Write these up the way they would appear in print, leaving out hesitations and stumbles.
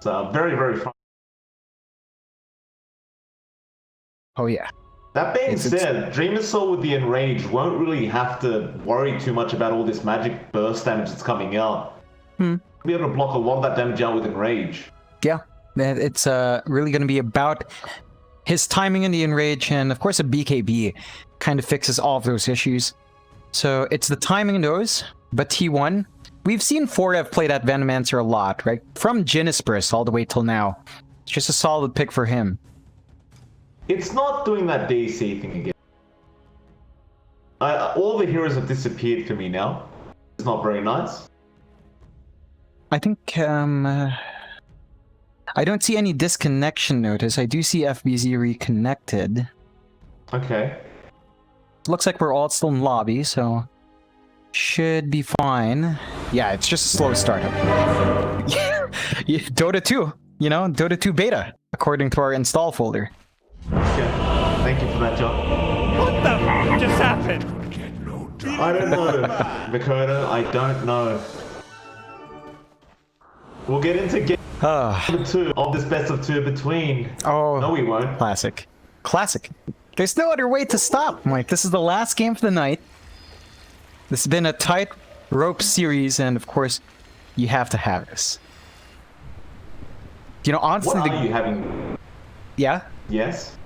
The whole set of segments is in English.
So very, very fun. Oh yeah. That being It's- said, Dreamer's Soul with the Enrage won't really have to worry too much about all this magic burst damage that's coming out. Be able to block a lot of that damage out with Enrage. Yeah, it's really going to be about his timing in the Enrage, and of course a BKB kind of fixes all of those issues. So it's the timing in those, but T1, we've seen Forev play that Venomancer a lot, right? From Genisperus all the way till now. It's just a solid pick for him. It's not doing that DC thing again. All the heroes have disappeared for me now. It's not very nice. I think, I don't see any disconnection notice. I do see FBZ reconnected. Okay. Looks like we're all still in lobby, so should be fine. Yeah, it's just a slow startup. Yeah, Dota 2, you know, Dota 2 beta, according to our install folder. Okay. Thank you for that, John. What the fuck just happened? I don't know, Makoto. I don't know. We'll get into game number 2 of this best of 2 between. Oh, No, we won't. classic. Classic. There's no other way to stop, Mike. This is the last game for the night. This has been a tight rope series, and of course, you have to have this. You know, honestly, What are you having? yeah? Yes?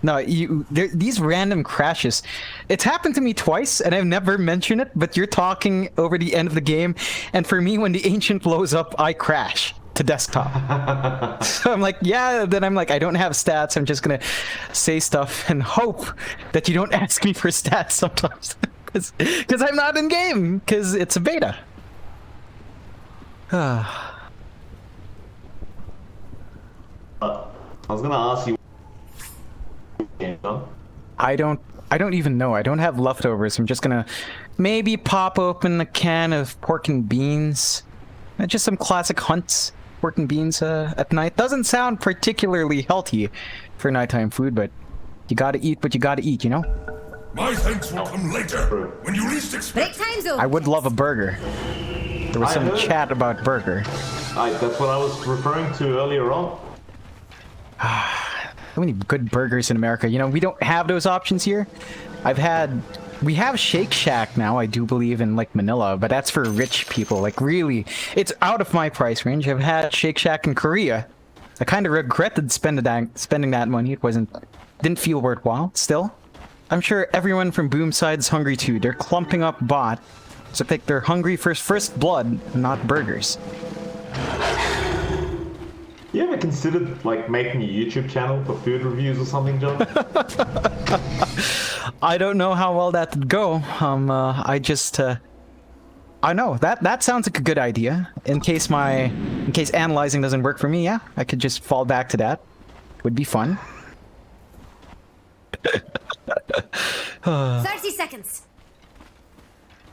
No, these random crashes. It's happened to me twice, and I've never mentioned it, but you're talking over the end of the game, and for me, when the Ancient blows up, I crash to desktop. So I'm like, yeah, then I'm like, I don't have stats, I'm just gonna say stuff and hope that you don't ask me for stats sometimes. Because I'm not in game, because it's a beta. I was gonna ask you. I don't even know. I don't have leftovers. I'm just gonna maybe pop open a can of pork and beans. Just some classic hunts. Pork and beans at night. Doesn't sound particularly healthy for nighttime food, but you gotta eat what you gotta eat, you know? My thanks will come later, when you least expect. Break time zone. I would love a burger. There was some chat about burger. That's what I was referring to earlier on. So many good burgers in America. You know, we don't have those options here. We have Shake Shack now, I do believe, in like Manila, but that's for rich people. Like really, it's out of my price range. I've had Shake Shack in Korea. I kind of regretted spending that money. It didn't feel worthwhile. Still, I'm sure everyone from Boomside's hungry too. They're clumping up bot, so I think they're hungry for first blood, not burgers. You ever considered like making a YouTube channel for food reviews or something, John? I don't know how well that would go. I know that sounds like a good idea. In case analyzing doesn't work for me, yeah, I could just fall back to that. Would be fun. 30 seconds.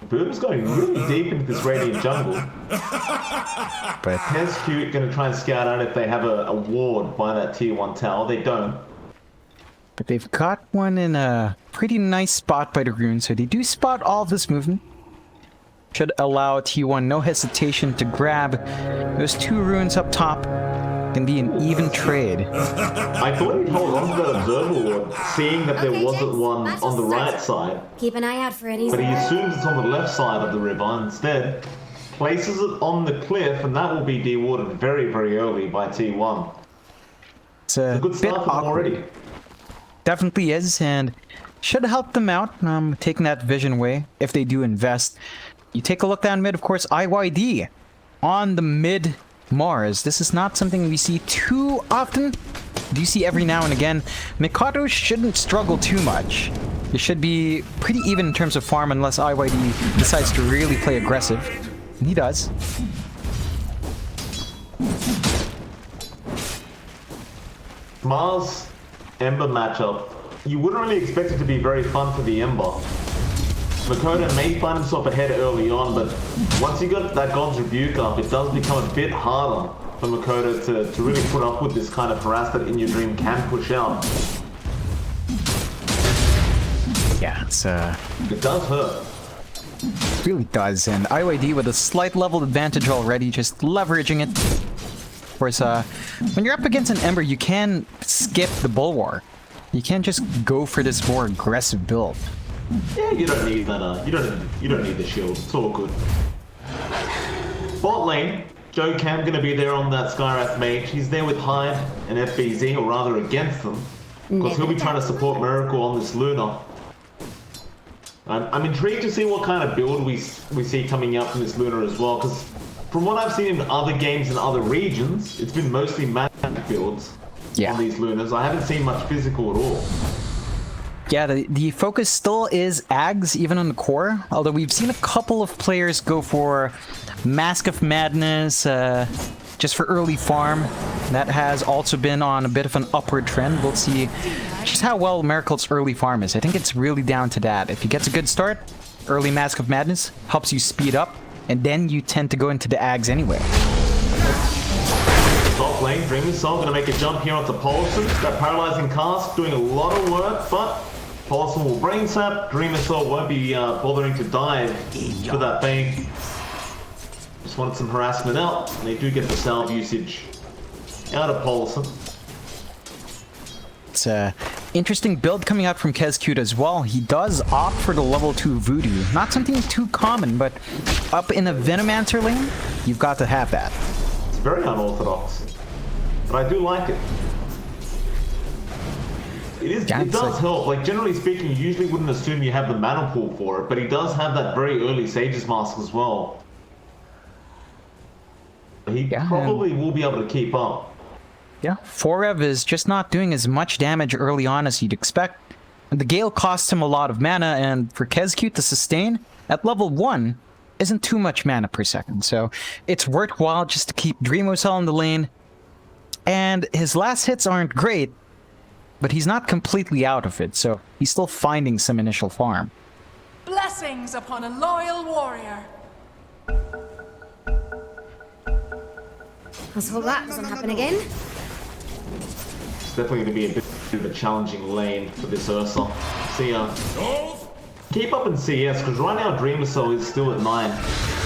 Boom's going really deep into this radiant jungle. But How's Cute going to try and scout out if they have a ward by that tier 1 tower? They don't. But they've got one in a pretty nice spot by the rune, so they do spot all of this movement. Should allow T1 no hesitation to grab those 2 runes up top. Can be an even trade. I thought he'd hold on to that observer ward, seeing that there Okay, wasn't James, one match on the is right set. side. Keep an eye out for any. But he assumes it's on the left side of the river instead. Places it on the cliff, and that will be dewarded very, very early by T1. It's a Good bit start for them awkward. already. Definitely is, and should help them out, taking that vision away if they do invest. You take a look down mid, of course, IYD on the mid Mars. This is not something we see too often. Do you see every now and again? Mikado shouldn't struggle too much. It should be pretty even in terms of farm unless IYD decides to really play aggressive. And he does. Mars Ember matchup. You wouldn't really expect it to be very fun for the Ember. Makoto may find himself ahead early on, but once you got that God's Rebuke up, it does become a bit harder for Makoto to really put up with this kind of harass that In Your Dream can push out. Yeah, it's It does hurt. really does, and IYD with a slight level advantage already, just leveraging it. course, when you're up against an Ember, you can skip the Bulwark. You can't just go for this more aggressive build. Yeah, you don't need that. You don't need the shield. It's all good. Bot lane, Joe Cam gonna be there on that Skywrath mage. He's there with Hyde and FBZ, or rather against them, because he'll be trying to support Miracle on this Luna. I'm intrigued to see what kind of build we see coming out from this Luna as well, because from what I've seen in other games in other regions, it's been mostly magic builds on these Lunas. I haven't seen much physical at all. Yeah, the focus still is Ags, even on the core, although we've seen a couple of players go for Mask of Madness, just for early farm. That has also been on a bit of an upward trend. We'll see just how well Miracle's early farm is. I think it's really down to that. If he gets a good start, early Mask of Madness helps you speed up, and then you tend to go into the Ags anyway. Top lane, Dreamer's Soul gonna make a jump here onto Paulson. That paralyzing cast doing a lot of work, but Paulson will brain sap. Dreamer's Soul won't be bothering to dive for that bang. Just wanted some harassment out, and they do get the salve usage out of Paulson. It's a interesting build coming out from Kezcute as well. He does opt for the level 2 Voodoo. Not something too common, but up in a Venomancer lane, you've got to have that. It's very unorthodox, but I do like it. It does help. Like, generally speaking, you usually wouldn't assume you have the mana pool for it, but he does have that very early Sage's Mask as well. He probably will be able to keep up. Yeah, Forev is just not doing as much damage early on as you'd expect. And the Gale costs him a lot of mana, and for Kezcute to sustain at level 1 isn't too much mana per second, so it's worthwhile just to keep Dreamosel in the lane. And his last hits aren't great, but he's not completely out of it, so he's still finding some initial farm. Blessings upon a loyal warrior. Let's hope that doesn't happen again. It's definitely going to be a bit of a challenging lane for this Ursa. See keep up in CS, because right now Dreamosel is still at 9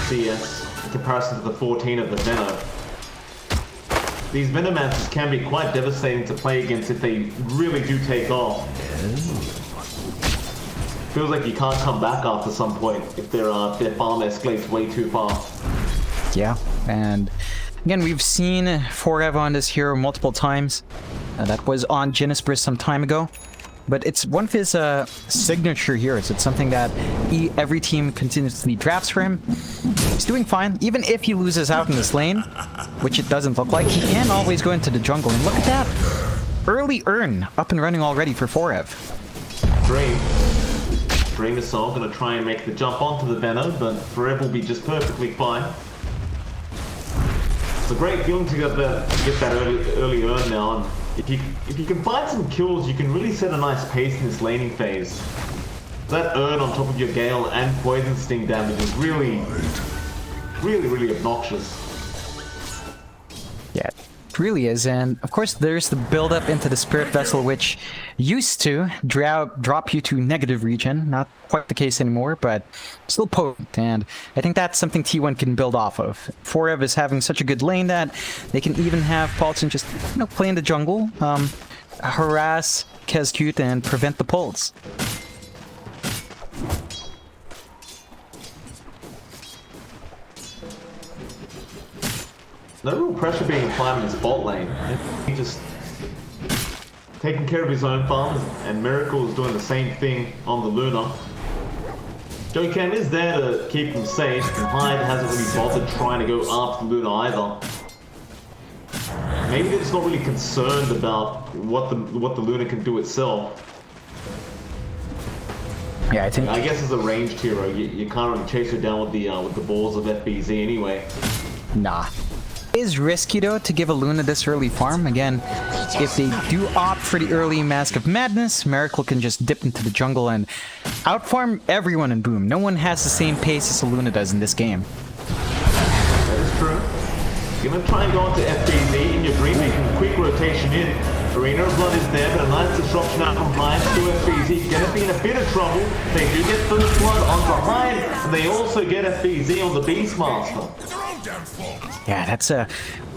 CS in comparison to the 14 of the Venom. These Venomancers can be quite devastating to play against if they really do take off. Feels like you can't come back after some point if their farm escalates way too far. Yeah, and again, we've seen Forev on this hero multiple times. That was on Genisbris some time ago. But it's one of his signature heroes. It's something that every team continuously drafts for him. He's doing fine. Even if he loses out in this lane, which it doesn't look like, he can always go into the jungle. And look at that. Early Urn up and running already for Forev. Dream is all going to try and make the jump onto the Venom, but Forev will be just perfectly fine. It's a great feeling to get that early Urn now. And if you can find some kills, you can really set a nice pace in this laning phase. That Urn on top of your Gale and Poison Sting damage is really obnoxious. Yeah, it really is. And of course, there's the build-up into the Spirit Vessel, which used to drop you to negative regen. Not quite the case anymore, but still potent. And I think that's something T1 can build off of. Forev is having such a good lane that they can even have Paulson just, play in the jungle, harass Kezcute and prevent the pulls. No real pressure being applied in his bot lane. He's just taking care of his own farm, and Miracle is doing the same thing on the Luna. Joe Cam is there to keep him safe, and Hyde hasn't really bothered trying to go after the Luna either. Maybe they're just not really concerned about what the Luna can do itself. Yeah, I guess as a ranged hero, you can't really chase her down with the balls of FBZ anyway. Nah. It is risky though to give a Luna this early farm. Again, if they do opt for the early Mask of Madness, Miracle can just dip into the jungle and outfarm everyone in Boom. No one has the same pace as a Luna does in this game. That is true. You're gonna try and go onto FBZ in your dream, making a quick rotation in. Arena of Blood is there, but a nice disruption out from Hyde to FBZ. Gonna be in a bit of trouble. They do get First Blood onto Hyde, and they also get FBZ on the Beastmaster. No downfall. Yeah, that's a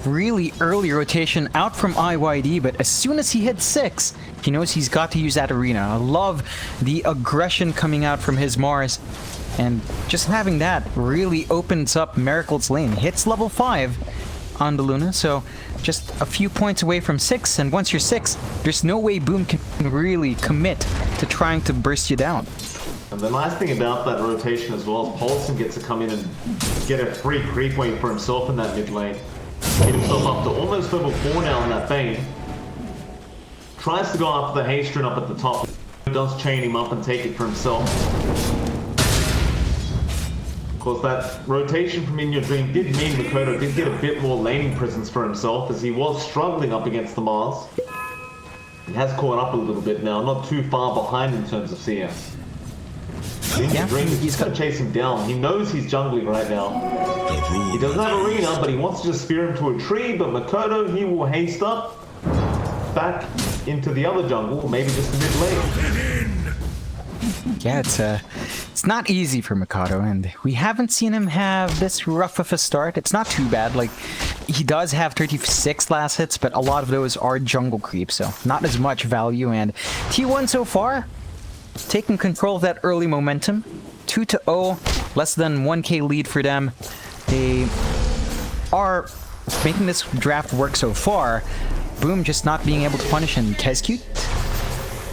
really early rotation out from IYD, but as soon as he hits 6, he knows he's got to use that arena. I love the aggression coming out from his Mars, and just having that really opens up Miracle's lane. Hits level 5 on the Luna, so just a few points away from 6, and once you're 6, there's no way Boom can really commit to trying to burst you down. And the nice thing about that rotation as well is Paulson gets to come in and get a free creep wave for himself in that mid lane. Get himself up to almost level 4 now in that Bane. Tries to go after the haste rune up at the top. Does chain him up and take it for himself. Of course, that rotation from In Your Dream did mean Mikoto did get a bit more laning presence for himself, as he was struggling up against the Mars. He has caught up a little bit now, not too far behind in terms of CS. Yeah, He's going to chase him down. He knows he's jungling right now. He doesn't have arena, but he wants to just spear him to a tree, but Mikoto, he will haste up back into the other jungle, maybe just the mid lane. Yeah, it's not easy for Mikado, and we haven't seen him have this rough of a start. It's not too bad. Like, he does have 36 last hits, but a lot of those are jungle creeps, so not as much value. And T1 so far, taking control of that early momentum. 2-0, less than 1k lead for them. They are making this draft work so far. Boom just not being able to punish and Kescute.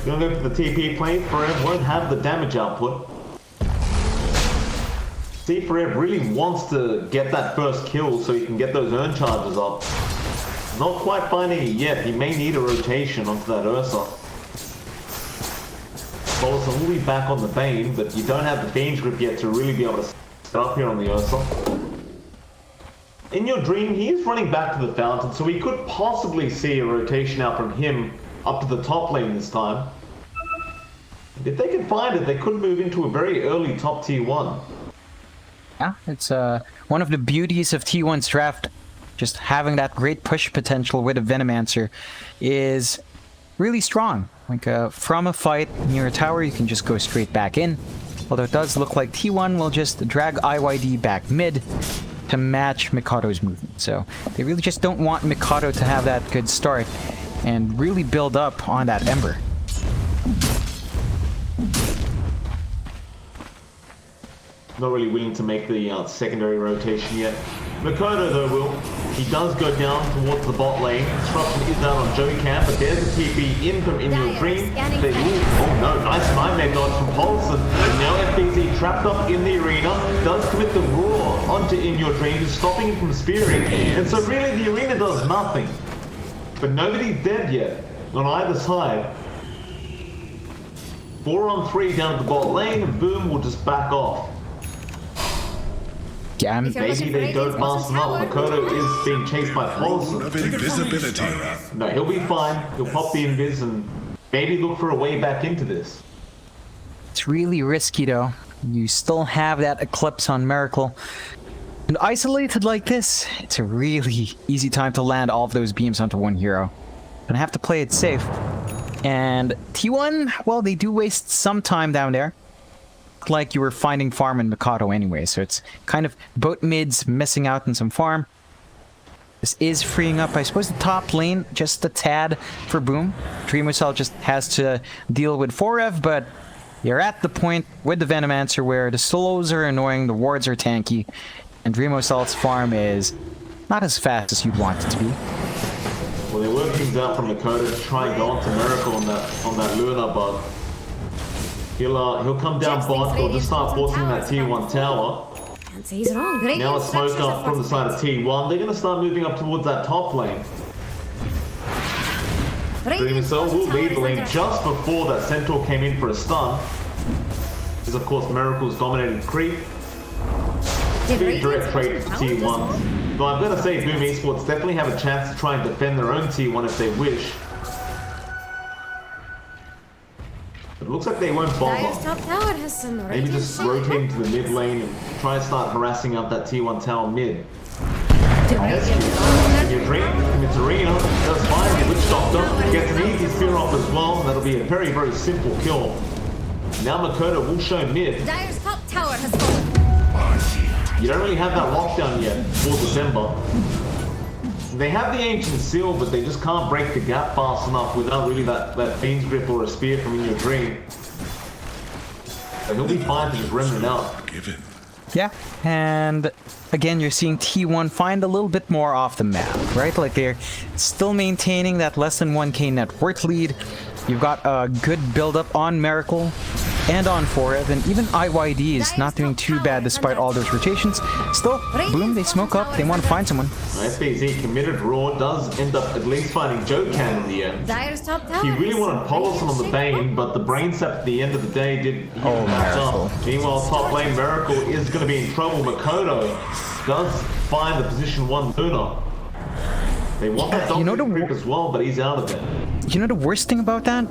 Gonna go for the TP plane. Forev won't have the damage output. See, Forev really wants to get that first kill so he can get those urn charges up. Not quite finding it yet. He may need a rotation onto that Ursa. Bolson will be back on the Bane, but you don't have the Fiend's Grip yet to really be able to set up here on the Ursa. In Your Dream, he is running back to the Fountain, so we could possibly see a rotation out from him up to the top lane this time. And if they can find it, they could move into a very early top T1. Yeah, it's one of the beauties of T1's draft. Just having that great push potential with a Venomancer is really strong. Like, from a fight near a tower, you can just go straight back in. Although it does look like T1 will just drag IYD back mid to match Mikado's movement. So they really just don't want Mikado to have that good start and really build up on that Ember. Not really willing to make the secondary rotation yet. Mikoto though will. He does go down towards the bot lane. Disruption is out on Joey Camp, but there's a TP in from In Your Dream. They will. Oh no, nice nightmare dodge from Paulson. And now FBZ trapped up in the arena. Does commit the roar onto In Your Dream, just stopping him from spearing. And so really the arena does nothing. But nobody's dead yet on either side. 4-on-3 down at the bot lane, and Boom will just back off. Yeah, maybe they don't master him up. Mikoto is being chased by Paulson. Of invisibility. No, he'll be fine. He'll pop the invis and maybe look for a way back into this. it's really risky though. You still have that Eclipse on Miracle. And isolated like this, it's a really easy time to land all of those beams onto one hero. Gonna have to play it safe. And T1, well, they do waste some time down there. Like you were finding farm in Mikado anyway, so it's kind of both mids missing out on some farm. This is freeing up, I suppose, the top lane just a tad for Boom. Dreamwhistle just has to deal with 4F, but you're at the point with the Venomancer where the solos are annoying, the wards are tanky, and Dreamwhistle's farm is not as fast as you'd want it to be. Well, they work things out from Dakota to try and go onto Miracle on that Luna bug. He'll come down bot, he'll just start forcing that T1 tower. He's wrong. Now it's smoke up from the side of T1. They're going to start moving up towards that top lane. Dreamwhistle will leave the lane just before that Centaur came in for a stun. Because of course Miracle's dominating creep. Big direct trade to T1. Though I'm going to say Boom Esports definitely have a chance to try and defend their own T1 if they wish. It looks like they won't bother. Maybe just rotate into the mid lane and try and start harassing up that T1 tower mid. Yes. Your dream commits arena, does fine, the Witch Doctor gets an easy spear off as well, and that'll be a very, very simple kill. Now Makoto will show mid. Dire's top tower has fallen. You don't really have that lockdown yet for December. They have the Ancient Seal, but they just can't break the gap fast enough without really that Fiend's Grip or a Spear from In Your Dream. So he'll be fine to just render it out. Given. Yeah, and again, you're seeing T1 find a little bit more off the map, right? Like they're still maintaining that less than 1k net worth lead. You've got a good build-up on Miracle and on Forev, and even IYD is not doing too bad despite all those rotations. Still, boom, they smoke up, they want to find someone. FBZ committed Raw does end up at least finding Jokan in the end. He really wanted Polison on the Bane, but the Brain Sap at the end of the day did match up. Meanwhile, top lane Miracle is going to be in trouble. Makoto does find the position 1 Luna. They want that Doctor Creep as well, but he's out of it. You know the worst thing about that?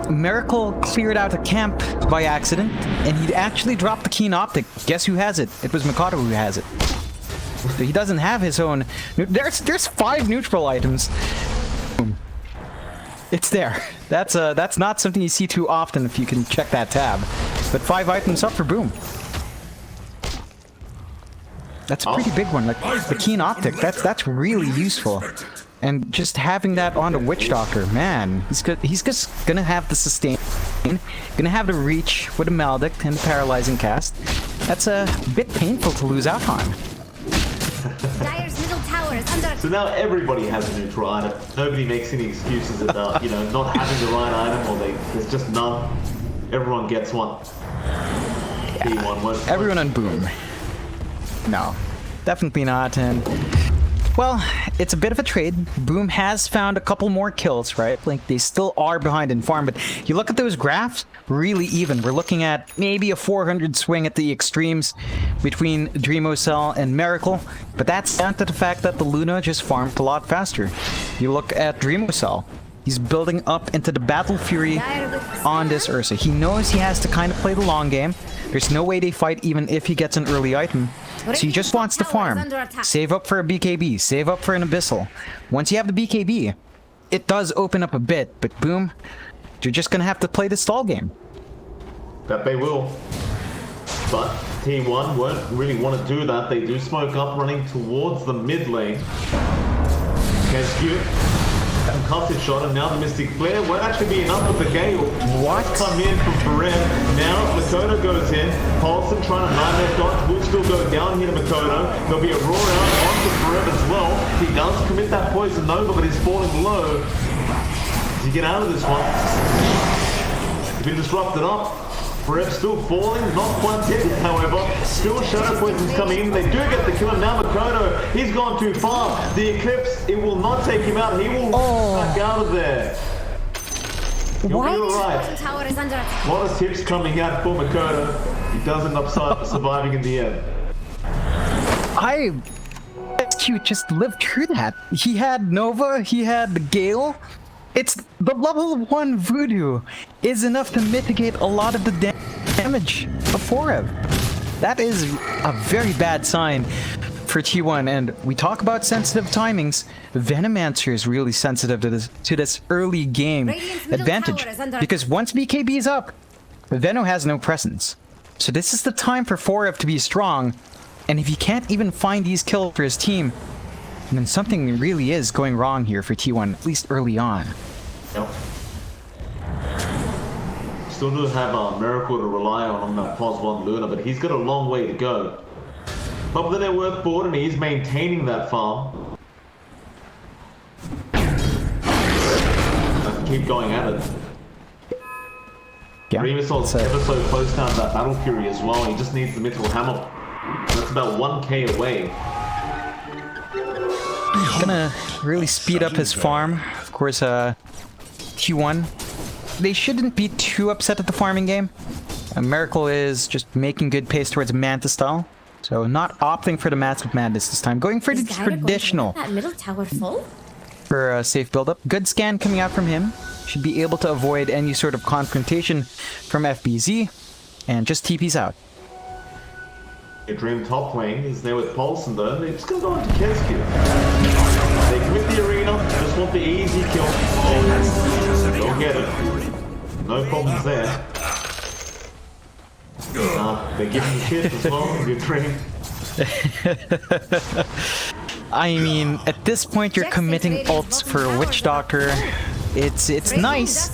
Miracle cleared out a camp by accident, and he actually dropped the Keen Optic. Guess who has it? It was Makoto who has it. So he doesn't have his own. There's 5 neutral items. Boom. It's there. That's not something you see too often if you can check that tab. But 5 items up for Boom. That's a pretty big one. Like the Keen Optic, that's really useful. And just having that on the Witch Doctor, man, he's just gonna have the sustain, gonna have the reach with a Maledict and the paralyzing cast. That's a bit painful to lose out on. Dire's middle tower is under. So now everybody has a neutral item. Nobody makes any excuses about, you know, not having the right item, or there's just none. Everyone gets one. Yeah. Everyone on Boom. No, definitely not. And well, it's a bit of a trade. Boom has found a couple more kills, right? Like, they still are behind in farm, but you look at those graphs, really even. We're looking at maybe a 400 swing at the extremes between Dreamocell and Miracle, but that's down to the fact that the Luna just farmed a lot faster. You look at Dreamocell. He's building up into the Battle Fury on this Ursa. He knows he has to kind of play the long game. There's no way they fight even if he gets an early item. So he just wants to farm, save up for a BKB, save up for an Abyssal. Once you have the BKB, it does open up a bit, but Boom, you're just gonna have to play the stall game. That they will. But T1 won't really want to do that. They do smoke up, running towards the mid lane. Kescu, concussive shot, and now the Mystic Flare won't actually be enough with the Gale. What? Come in from Ferrer. Now Makoto goes in. Paulson trying to nightmare dodge will still go down here to Makoto. There'll be a roar out onto Ferrer as well. He does commit that poison Nova, but he's falling low. Does he get out of this one? He's been disrupted up. Ferrer still falling, not quite dead, however. Still Shadow Poison's coming in. They do get the kill, and now Makoto, he's gone too far. The Eclipse, it will not take him out. He will back out of there. He'll be alright. A lot of tips coming out for Makoto. He does end up surviving in the end. Cute, just lived through that. He had Nova, he had the Gale. It's the level 1 Voodoo is enough to mitigate a lot of the damage of Forev. That is a very bad sign for T1, and we talk about sensitive timings. Venomancer is really sensitive to this early game advantage, because once BKB is up, Veno has no presence. So this is the time for Forev to be strong, and if he can't even find these kills for his team, then something really is going wrong here for T1, at least early on. Yep. Still do have a Miracle to rely on that +1 Luna, but he's got a long way to go. Top of the net worth board, and he's maintaining that farm. Keep going at it. Yeah, Remussol's ever so close down to that Battle Fury as well. He just needs the Mythical Hammer. That's about 1k away. Gonna really speed up his farm. Of course, Q1, they shouldn't be too upset at the farming game. Miracle is just making good pace towards Manta style. So not opting for the Massive Madness this time. Going for the traditional. That middle tower full? For a safe build-up. Good scan coming out from him. Should be able to avoid any sort of confrontation from FBZ. And just TP's out. Dream top lane is there with Paulson though. They're just going to go into Kescu. They commit the arena, just want the easy kill. They'll get it. No problems there. They're giving shit as well, your Dream. I mean, at this point, you're committing ults for Witch Doctor. It's nice,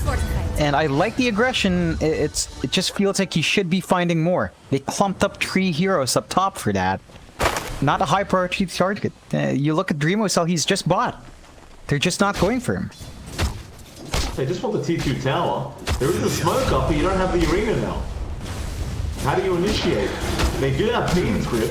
and I like the aggression. It just feels like you should be finding more. They clumped up 3 heroes up top for that. Not a high priority target. You look at Dreamo Cell, he's just bought. They're just not going for him. They just want the T2 tower. There is a smoke up, but you don't have the arena now. How do you initiate? They do have Beam's grip.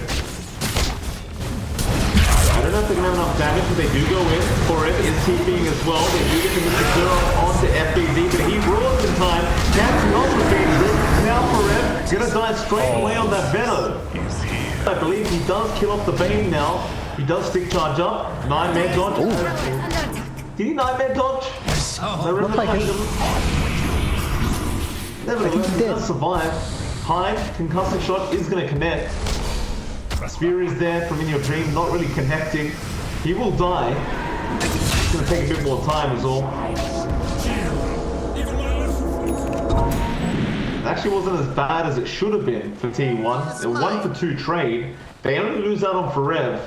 I don't know if they're going to have enough damage, but they do go in for it. It's TPing as well. They do get to Mr. Zero onto FBZ, but he roars in time. Catching on with Beam's grip. Now Forev going to die straight away on that Venom. I believe he does kill off the Bane now. He does stick charge up. 9-man dodge. Did he 9-man dodge? Looked like it. Nevertheless, he does survive. High concussive shot is going to connect. Spear is there from In Your Dream, not really connecting. He will die. It's going to take a bit more time is all. It actually wasn't as bad as it should have been for T1. A 1-for-2 trade. They only lose out on Forev.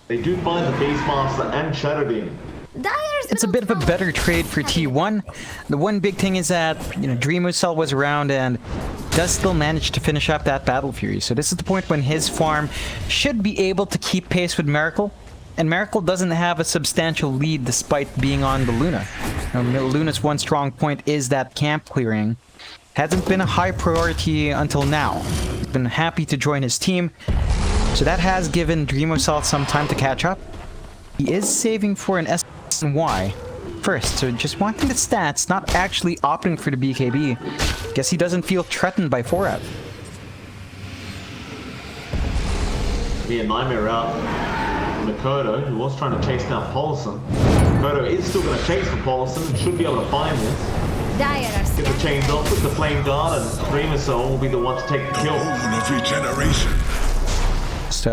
They do find the Beastmaster and Shadow Demon. It's a bit of a better trade for T1. The one big thing is that, Dreamo Cell was around and does still manage to finish up that Battle Fury. So this is the point when his farm should be able to keep pace with Miracle. And Miracle doesn't have a substantial lead despite being on the Luna. Luna's one strong point is that camp clearing. Hasn't been a high priority until now. He's been happy to join his team. So that has given Dreamo Cell some time to catch up. He is saving for an S and Y first, so just wanting the stats, not actually opting for the BKB. Guess he doesn't feel threatened by Forev. Be a nightmare out. Makoto, who was trying to chase down Paulson. Makoto is still going to chase for Paulson and should be able to find this. Get the chains off with the Flame Guard, and Dreamo Cell will be the one to take the kill. Of regeneration. Just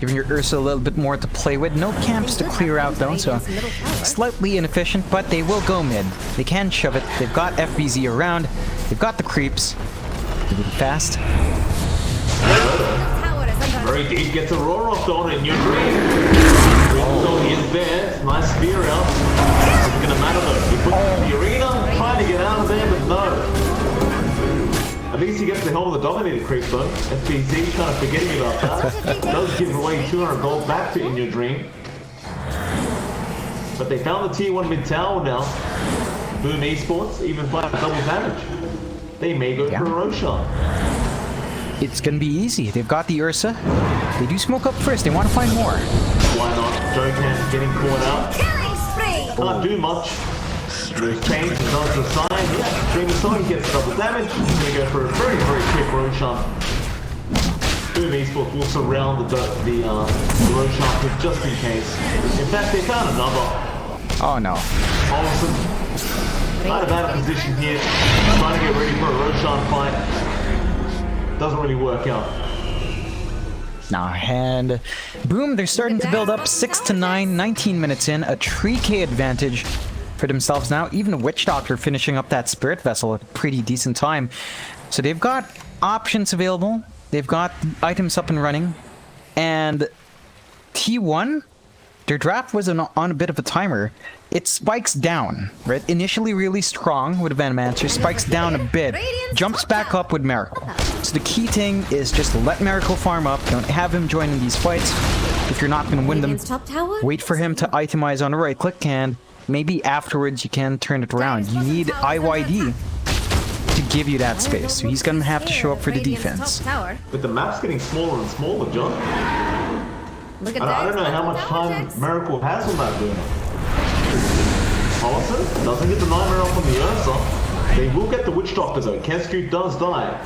giving your Ursa a little bit more to play with. No camps to clear out though, so slightly inefficient, but they will go mid. They can shove it. They've got FBZ around. They've got the creeps. They're moving fast. Very deep, gets a roar off on In Your Dream. So he is there. Nice spear out. It's gonna matter though. He puts in the arena, trying to get out of there, but no. At least he gets the helm of the Dominator creep though. FBZ kind of forgetting about that. Does give away 200 gold back to In Your Dream. But they found the T1 mid tower now. Boom Esports, even find double damage. They may go for a Roshan. It's gonna be easy. They've got the Ursa. They do smoke up first. They want to find more. Why not? Jokan getting caught out. Can't do much. Change does the sign. Yeah, Dreamo Cell gets double damage. He's gonna go for a very, very quick Roshan. Boom Esports will surround the Roshan pit just in case. In fact, they found another. Oh no. Paulson, kind of out of position here. Trying to get ready for a Roshan fight. Doesn't really work out. Now, and boom, they're starting to build up 6 to 9, 19 minutes in, a 3k advantage for themselves now. Even Witch Doctor finishing up that Spirit Vessel at a pretty decent time. So they've got options available. They've got items up and running. And T1, their draft was on a bit of a timer. It spikes down, right? Initially really strong with Venomancer, spikes down a bit, jumps back up with Miracle. So the key thing is just let Miracle farm up, don't have him join in these fights. If you're not going to win them, wait for him to itemize on the right click, and maybe afterwards you can turn it around. You need IYD to give you that space, so he's going to have to show up for the defense. But the map's getting smaller and smaller, John. I don't know how much time Miracle has on that boom. Paulson doesn't get the Nightmare off on the Ursa. They will get the Witch Doctor though. Kesku does die.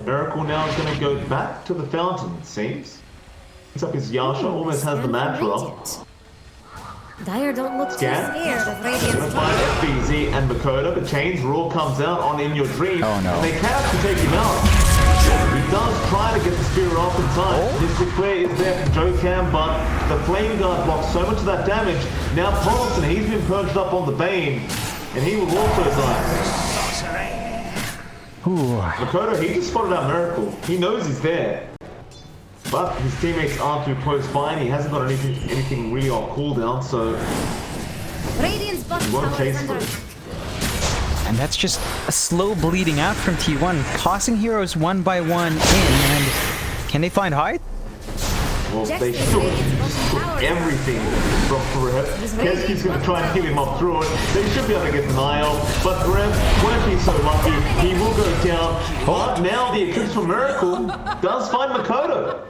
Miracle now is going to go back to the fountain, it seems. Picks up his Yasha, almost has the mantra. Dire don't look too Scan. scared of Radiant's Gonna find FBZ and Makoto, but Chains Roar comes out on In Your Dream. Oh no. And they have to take him out. He does try to get the spear off in time. Mystic Flare is there from Jokan, but the Flame Guard blocks so much of that damage. Now Paulson, he's been perched up on the Bane, and he will also die. Ooh. Makoto, he just spotted out Miracle. He knows he's there. But his teammates aren't too close by and he hasn't got anything really on cooldown, so Radiant's bottom he won't tower is chase under for it. attack. And that's just a slow bleeding out from T1, tossing heroes one by one in, and can they find Hyde? Well, they still took everything from Brett. Keski's going to try and kill him up through it. They should be able to get denial, but Brett won't be so lucky. He will go down. But now the Eclipse for Miracle does find Makoto.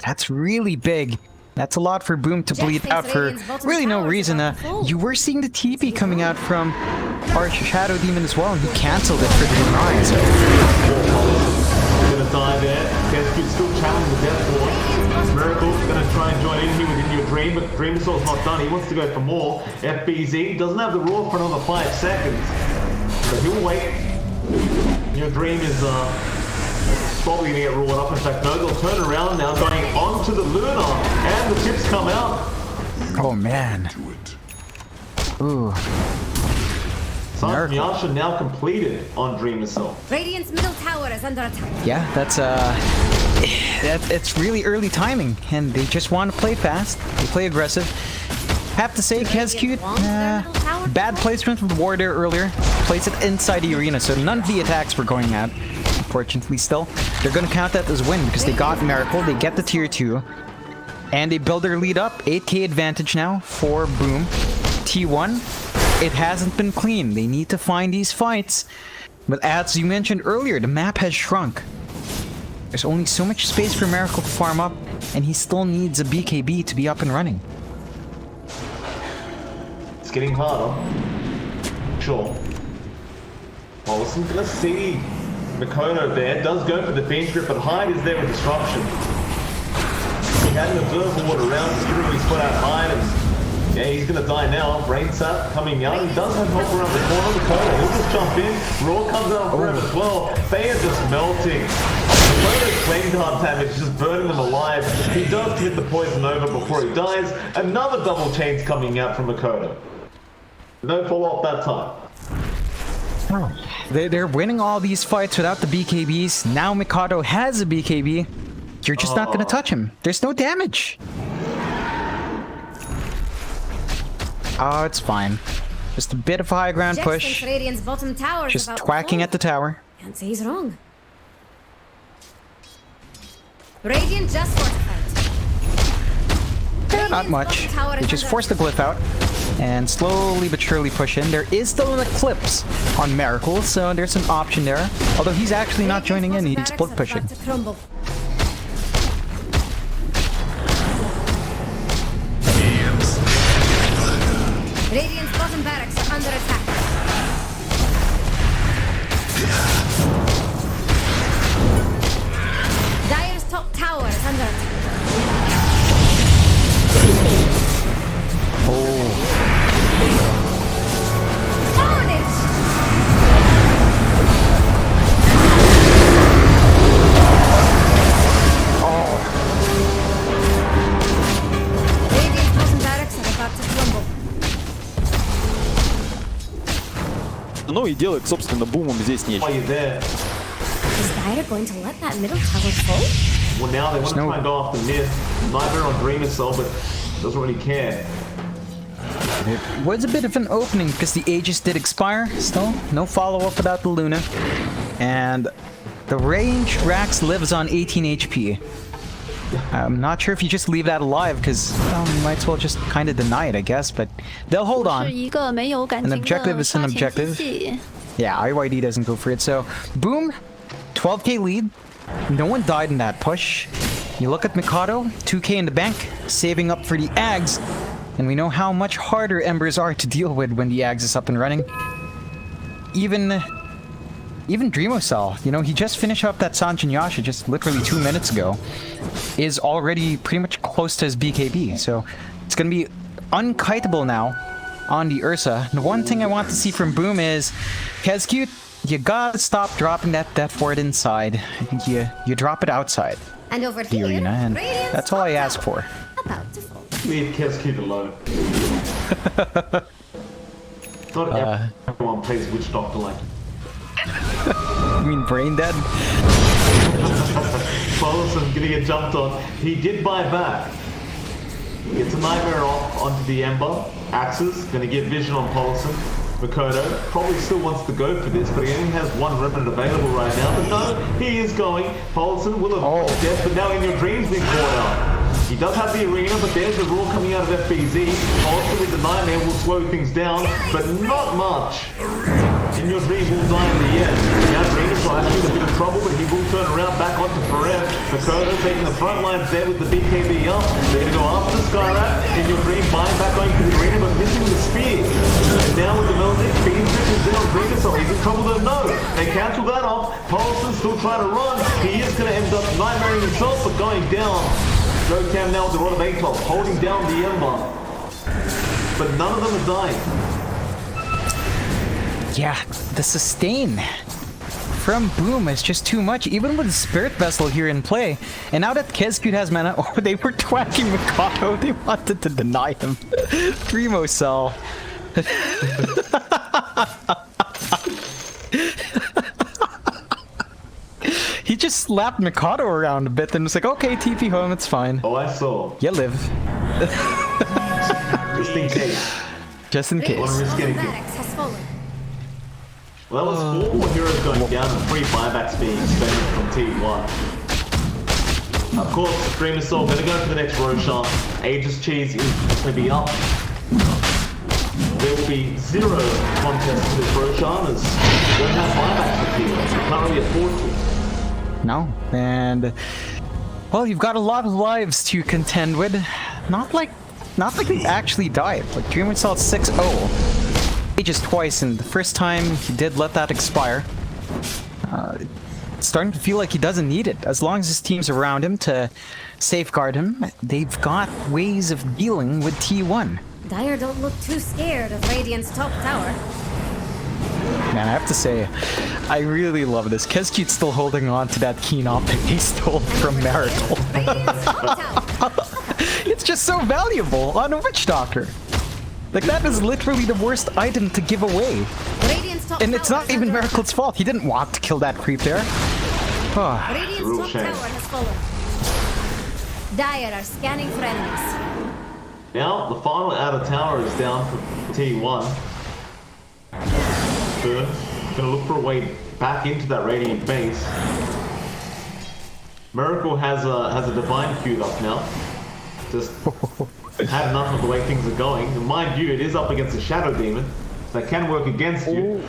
That's really big. That's a lot for Boom to bleed out for really no reason. You were seeing the TP coming out from our Shadow Demon as well, and he cancelled it for the deny. So. Gonna die there. Keski's still challenging the death ward. Miracle's gonna try and join in here within your dream, but Dream Assault's not done. He wants to go for more. FBZ doesn't have the roar for another 5 seconds. So he'll wait. Your dream is probably gonna get roared up. In fact, no, they'll turn around now, going onto the Luna, and the chips come out. Oh man. Ooh. Yasha now completed on Dream Assault. Radiant's middle tower is under attack. Yeah, it's really early timing, and they just want to play fast. They play aggressive. Have to say, Kezcute, bad placement with the ward there earlier. Placed it inside the arena, so none of the attacks were going out. Unfortunately, still, they're gonna count that as a win because they got Miracle, they get the tier 2, and they build their lead up. 8k advantage now for Boom. T1, it hasn't been clean. They need to find these fights. But as you mentioned earlier, the map has shrunk. There's only so much space for Miracle to farm up, and he still needs a BKB to be up and running. It's getting harder. Sure. Well, let's see. Makoto there does go for the Fiend Grip, but Hyde is there with Disruption. He had an Observer Ward around, he's really split out Hyde, and yeah, he's gonna die now. Brain Sap coming out. He does have help around the corner. Makoto, he'll just jump in. Raw comes out for him as well. They are just melting. Makoto's flame dart damage is just burning them alive. He does hit the poison over before he dies. Another double chain's coming out from Makoto. No follow-up that time. They're winning all these fights without the BKBs. Now Mikado has a BKB. You're just not gonna touch him. There's no damage. Oh, it's fine. Just a bit of a high ground push. Radiant's bottom tower is Just about to twacking fall. at the tower. Can't say he's wrong. Radiant just fortified. Yeah, not much. They just force the glyph out and slowly but surely push in. There is still an Eclipse on Miracle, so there's an option there. Although he's actually not joining in, he's split pushing. Radiant's bottom barracks are under attack. Dire's top tower is under attack. Radiant's bottom barracks are about to crumble. Ну и делать, собственно, бумом здесь While нечего. you're there, Is Dire going to let that middle tower fall? well now they want to try and go off the mid. Neither on Dream Assault, but doesn't really care. It was a bit of an opening because the Aegis did expire. Still, no follow-up without the Luna. And the range Rax lives on 18 HP. I'm not sure if you just leave that alive because you might as well just kind of deny it, I guess. But they'll hold on. An objective is an objective. Yeah, IYD doesn't go for it. So, boom, 12k lead. No one died in that push. You look at Mikado, 2k in the bank, saving up for the Ags. And we know how much harder Embers are to deal with when the Ags is up and running. Even Dreamocell, you know, he just finished up that Sanjin Yasha just literally 2 minutes ago, is already pretty much close to his BKB. So it's going to be unkiteable now on the Ursa. The one thing I want to see from Boom is, Kezcute, you gotta stop dropping that forward inside. I think you drop it outside And over the here, arena, and Radiant's that's all I top ask tower for. about to fall. Leave Keskies alone. Not everyone plays Witch Doctor like You mean brain dead? Paulson gonna get jumped on. He did buy back. Gets a nightmare off onto the Ember. Axes gonna get vision on Paulson. Makoto probably still wants to go for this, but he only has one remnant available right now. But no, he is going. Paulson will have death, but now in your dreams been caught out. He does have the arena, but there's the roar coming out of FBZ. Paulson with the nightmare will slow things down, but not much. In your dream will die in the end. Now Dreamer's actually in a bit of trouble, but he will turn around back onto Forever. Makoto taking the front lines there with the BKB up. They're going to go after Skyrat. In your dream, buying back going to the arena, but missing the spear. And now with the Melodic, Bean is down Dreamer, so he's in trouble though. No, they cancel that off. Paulson's still trying to run. He is going to end up nightmaring himself, but going down. Joe Cam now with the Rod of Atos, holding down the Ember. But none of them are dying. Yeah, the sustain from Boom is just too much, even with Spirit Vessel here in play. And now that Kezcute has mana, oh, they were twacking Mikado. They wanted to deny him. Primo Cell. He just slapped Mikado around a bit and was like, okay, TP home, it's fine. Oh, I saw. You live. Just in case. Just in case. Want to risk anything. Has fallen. Well, that was 4 more heroes going down and 3 buybacks being expended from T1. Of course, Dreamer's Soul going to go for the next Roshan. Aegis Cheese is going to be up. There will be 0 contest for this Roshan as we don't have buybacks for T1. We can't really afford to. No, and well, you've got a lot of lives to contend with. Not like he actually died. Like Dreamer Soul at 6-0. Ages twice, and the first time he did let that expire. It's starting to feel like he doesn't need it. As long as his team's around him to safeguard him, they've got ways of dealing with T1. Dire don't look too scared of Radiant's top tower. Man, I have to say, I really love this. Kezcute's still holding on to that keen op that he stole from Miracle. Radiant's top tower. It's just so valuable on a Witch Doctor. Like, that is literally the worst item to give away. Radiant's top And it's tower not is even under Miracle's fault. He didn't want to kill that creep there. Oh. Radiant's Real top shame. tower has fallen. Dire are scanning for enemies. Now, the final outer tower is down for T1. Burn, gonna look for a way back into that Radiant base. Miracle has a Divine queued up now. Just had enough of the way things are going. And mind you, it is up against a Shadow Demon. That can work against you.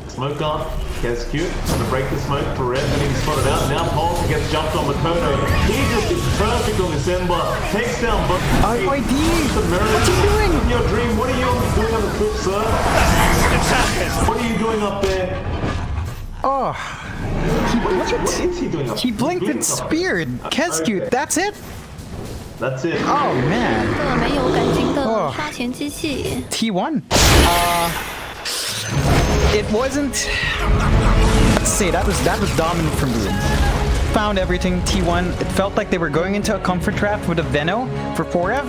Smoke up, Kezcute, gonna break the smoke for Red, and he's spotted out. Now Paulson gets jumped on Makoto. He just is perfect on this Ember. Takes down ID! What you doing? In your dream, what are you doing on the cliff, sir? It's happened. What are you doing up there? Oh. What is he doing up there? He blinked and speared. Kezcute, Okay. that's it? That's it. Oh, man. 个没有感情的刷钱机器。 T1. It wasn't. Let's say that was dominant from Boom. Found everything. T1. It felt like they were going into a comfort trap with a Veno for 4F,